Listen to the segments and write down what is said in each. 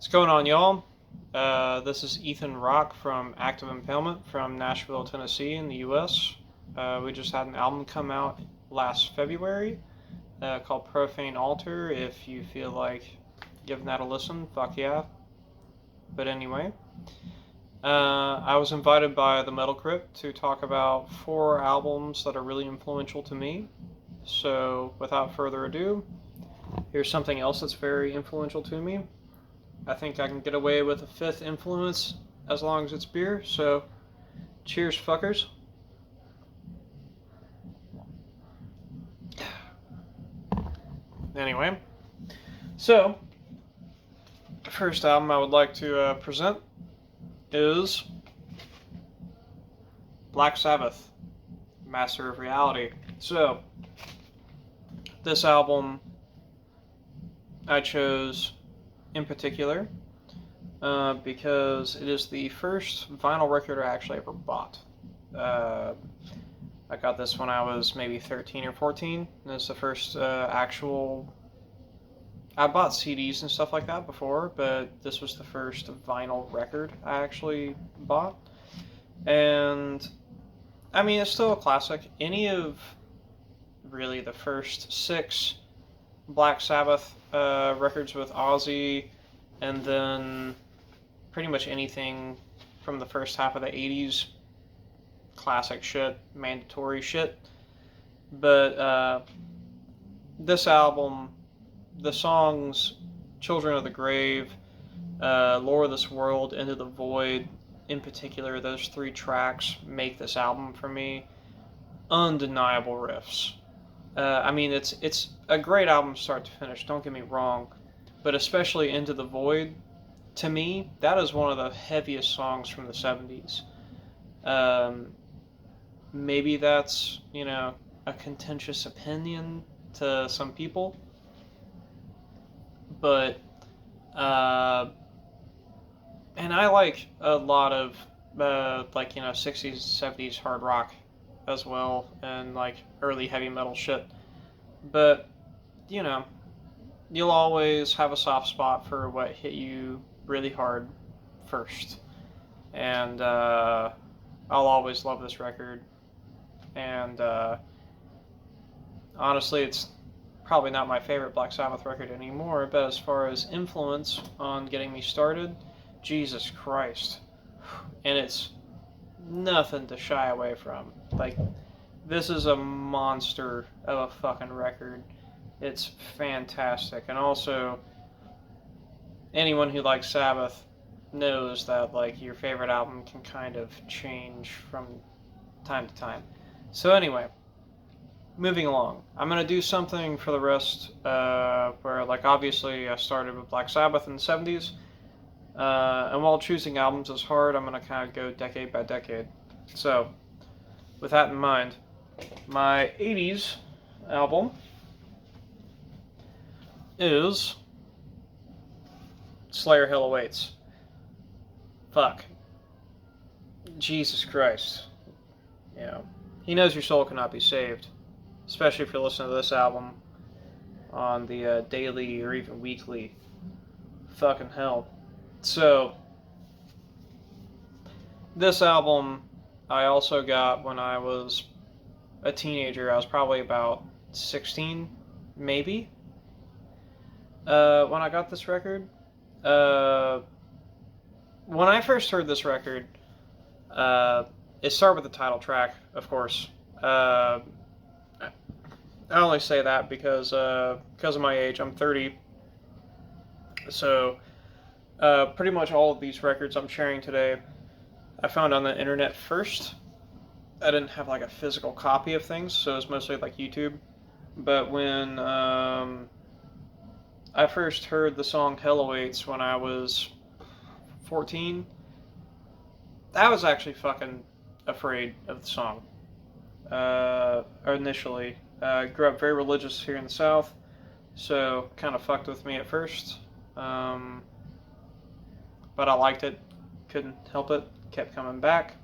What's going on, y'all? This is Ethan Rock from Active Impalement from Nashville, Tennessee, in the U.S. We just had an album come out last February called Profane Altar. If you feel like giving that a listen, fuck yeah. But anyway, I was invited by the Metal Crypt to talk about 4 albums that are really influential to me. So, without further ado, here's something else that's very influential to me. I think I can get away with a 5th influence as long as it's beer, so cheers, fuckers. Anyway, so the first album I would like to present is Black Sabbath, Master of Reality. So, this album I chose in particular because it is the first vinyl record I actually ever bought. I got this when I was maybe 13 or 14. It's the first actual... I bought CDs and stuff like that before, but this was the first vinyl record I actually bought. And, I mean, it's still a classic. Any of, really, the first 6 Black Sabbath records with Ozzy, and then pretty much anything from the first half of the 80s, classic shit, mandatory shit. But this album, the songs Children of the Grave, Lore of This World, Into the Void, in particular, those 3 tracks make this album for me. Undeniable riffs. I mean, it's a great album start to finish, don't get me wrong, but especially Into the Void, to me, that is one of the heaviest songs from the 70s. Maybe that's, a contentious opinion to some people, but, and I like a lot of, 60s, 70s hard rock as well, and early heavy metal shit. But you'll always have a soft spot for what hit you really hard first. And I'll always love this record. And honestly, it's probably not my favorite Black Sabbath record anymore, but as far as influence on getting me started, Jesus Christ. And it's nothing to shy away from. This is a monster of a fucking record. It's fantastic. And also, anyone who likes Sabbath knows that, your favorite album can kind of change from time to time. So anyway, moving along. I'm going to do something for the rest where, obviously I started with Black Sabbath in the 70s. And while choosing albums is hard, I'm going to kind of go decade by decade. So, with that in mind, my 80s album is Slayer Hell Awaits. Fuck. Jesus Christ. He knows your soul cannot be saved. Especially if you're listening to this album on the daily or even weekly. Fucking hell. So, this album I also got when I was a teenager. I was probably about 16, maybe, when I got this record. When I first heard this record, it started with the title track, of course. I only say that because of my age. I'm 30. So, pretty much all of these records I'm sharing today, I found on the internet first. I didn't have a physical copy of things, so it was mostly YouTube. But when I first heard the song Hell Awaits when I was 14, I was actually fucking afraid of the song. Initially. I grew up very religious here in the South, so kind of fucked with me at first. But I liked it, couldn't help it, kept coming back.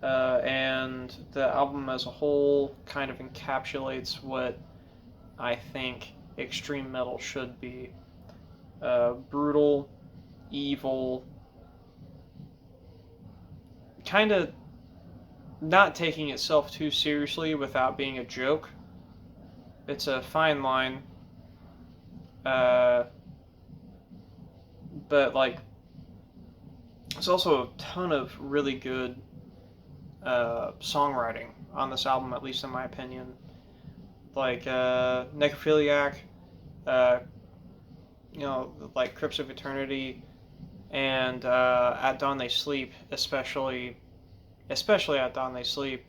And the album as a whole kind of encapsulates what I think extreme metal should be. brutal, evil, kind of not taking itself too seriously without being a joke. It's a fine line, uh, but like there's also a ton of really good songwriting on this album, at least in my opinion. Like Necrophiliac, uh, like Crypts of Eternity, and At Dawn They Sleep, especially At Dawn They Sleep.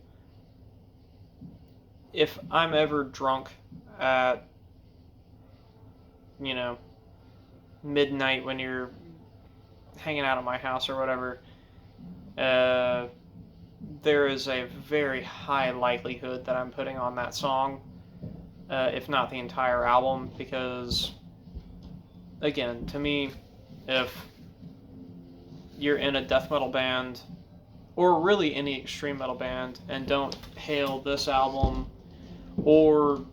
If I'm ever drunk at, you know, midnight when you're hanging out at my house or whatever, uh, there is a very high likelihood that I'm putting on that song, if not the entire album, because, again, to me, if you're in a death metal band, or really any extreme metal band, and don't hail this album, or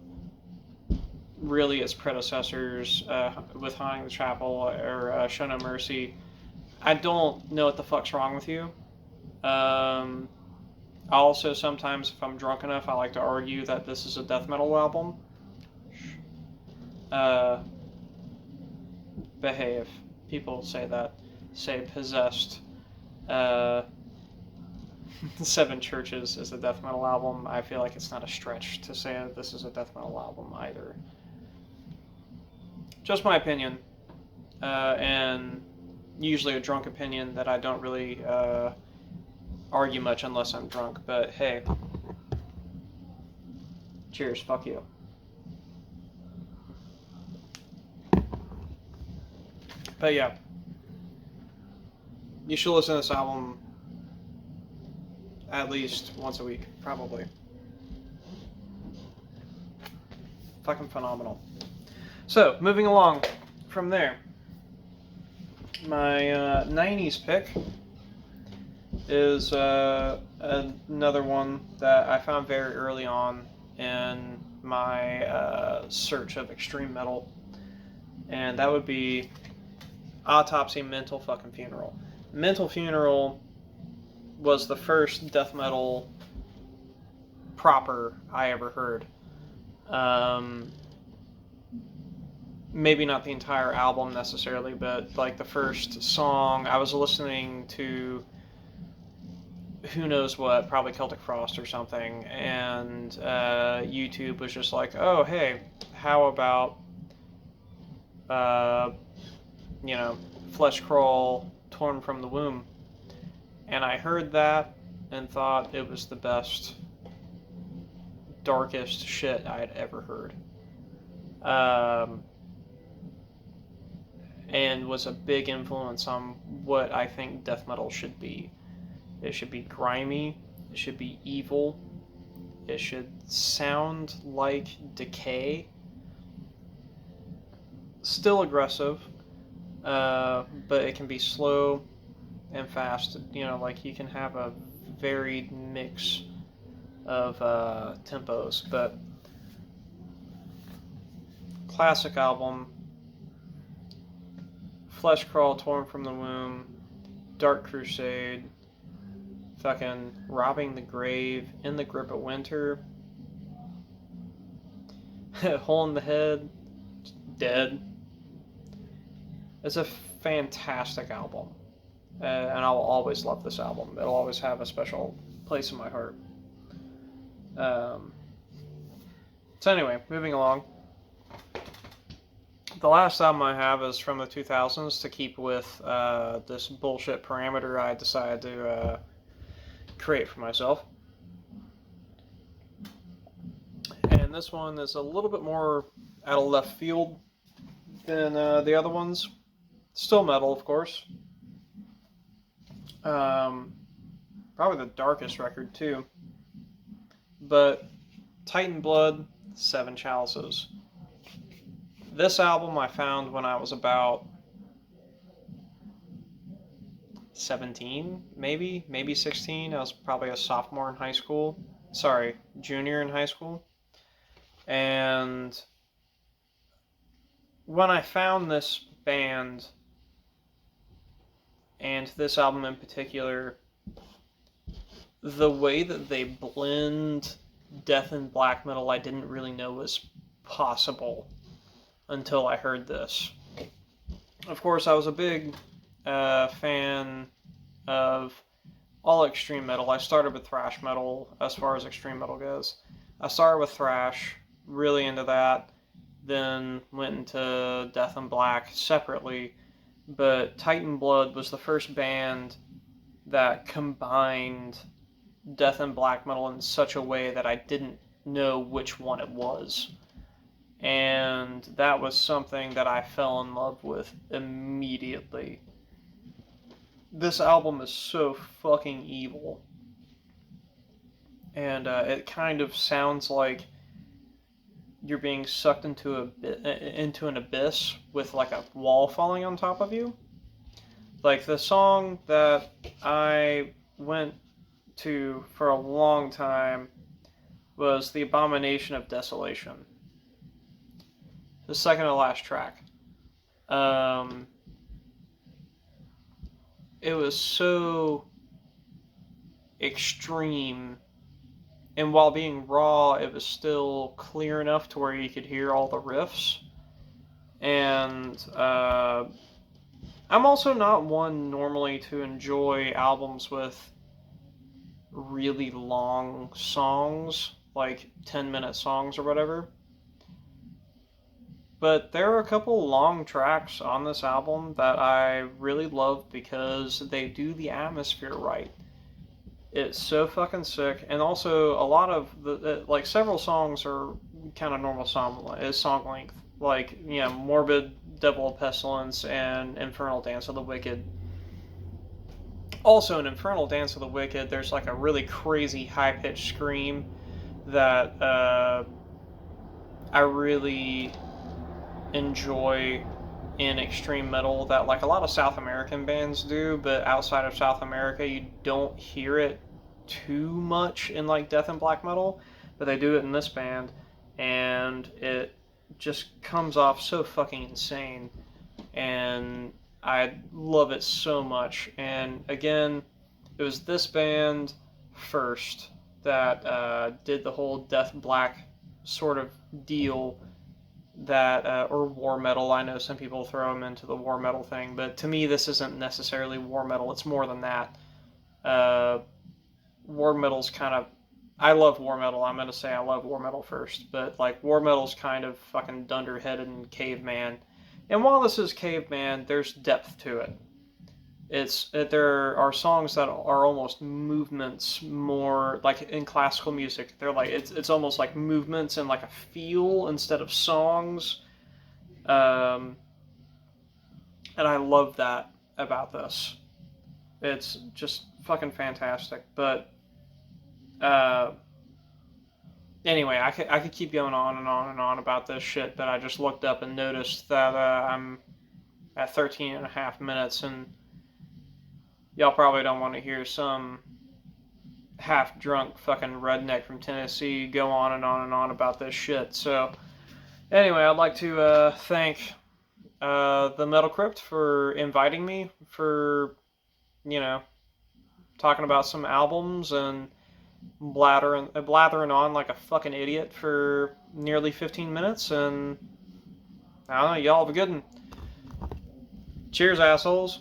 really its predecessors, with Haunting the Chapel or Show No Mercy, I don't know what the fuck's wrong with you. Also, sometimes if I'm drunk enough, I like to argue that this is a death metal album. But hey, if people say that, say Possessed, Seven Churches is a death metal album, I feel like it's not a stretch to say that this is a death metal album either. Just my opinion, and usually a drunk opinion that I don't really argue much unless I'm drunk, but hey, cheers, fuck you. But yeah, you should listen to this album at least once a week, probably. Fucking phenomenal. So, moving along from there, my 90s pick is another one that I found very early on in my search of extreme metal, and that would be Autopsy Mental fucking Funeral. Mental Funeral was the first death metal proper I ever heard. Maybe not the entire album necessarily, but like the first song, I was listening to who knows what, probably Celtic Frost or something, and YouTube was just like, oh, hey, how about, Flesh Crawl, Torn from the Womb? And I heard that and thought it was the best, darkest shit I had ever heard. And was a big influence on what I think death metal should be. It should be grimy, it should be evil, it should sound like Decay, still aggressive, but it can be slow and fast. Like you can have a varied mix of tempos, but classic album. Flesh Crawl, Torn from the Womb, Dark Crusade, fucking Robbing the Grave, In the Grip of Winter, Hole in the Head, Dead. It's a fantastic album, and I'll always love this album. It'll always have a special place in my heart. So anyway, moving along. The last album I have is from the 2000s to keep with this bullshit parameter I decided to create for myself. And this one is a little bit more out of left field than the other ones. Still metal, of course. Probably the darkest record, too. But Titan Blood, Seven Chalices. This album I found when I was about 17, maybe 16. I was probably a sophomore in high school. Sorry, junior in high school. And when I found this band, and this album in particular, the way that they blend death and black metal, I didn't really know was possible until I heard this. Of course, I was a big fan of all extreme metal. I started with thrash metal as far as extreme metal goes. I started with thrash, really into that, then went into death and black separately. But Titan Blood was the first band that combined death and black metal in such a way that I didn't know which one it was. And that was something that I fell in love with immediately. This album is so fucking evil. And it kind of sounds like you're being sucked into an abyss with like a wall falling on top of you. Like the song that I went to for a long time was The Abomination of Desolation. The second to last track. It was so extreme, and while being raw, it was still clear enough to where you could hear all the riffs. And I'm also not one normally to enjoy albums with really long songs, like 10-minute songs or whatever. But there are a couple long tracks on this album that I really love because they do the atmosphere right. It's so fucking sick, and also a lot of like several songs are kind of normal song length, like Morbid, Devil of Pestilence, and Infernal Dance of the Wicked. Also, in Infernal Dance of the Wicked, there's like a really crazy high-pitched scream that I really enjoy in extreme metal that like a lot of South American bands do, but outside of South America you don't hear it too much in like death and black metal, but they do it in this band, and it just comes off so fucking insane, and I love it so much. And again, it was this band first that did the whole death black sort of deal that or war metal. I know some people throw them into the war metal thing, but to me this isn't necessarily war metal. It's more than that. War metal's kind of, I love war metal. I'm gonna say I love war metal first, but like war metal's kind of fucking dunderheaded and caveman. And while this is caveman, there's depth to it. There are songs that are almost movements, more like in classical music. They're like it's almost like movements and like a feel instead of songs, and I love that about this. It's just fucking fantastic. But anyway, I could keep going on and on and on about this shit, but I just looked up and noticed that I'm at 13 and a half minutes, and y'all probably don't want to hear some half-drunk fucking redneck from Tennessee go on and on and on about this shit. So, anyway, I'd like to thank the Metal Crypt for inviting me, for, talking about some albums and blathering on like a fucking idiot for nearly 15 minutes, and I don't know, y'all have a good one. Cheers, assholes.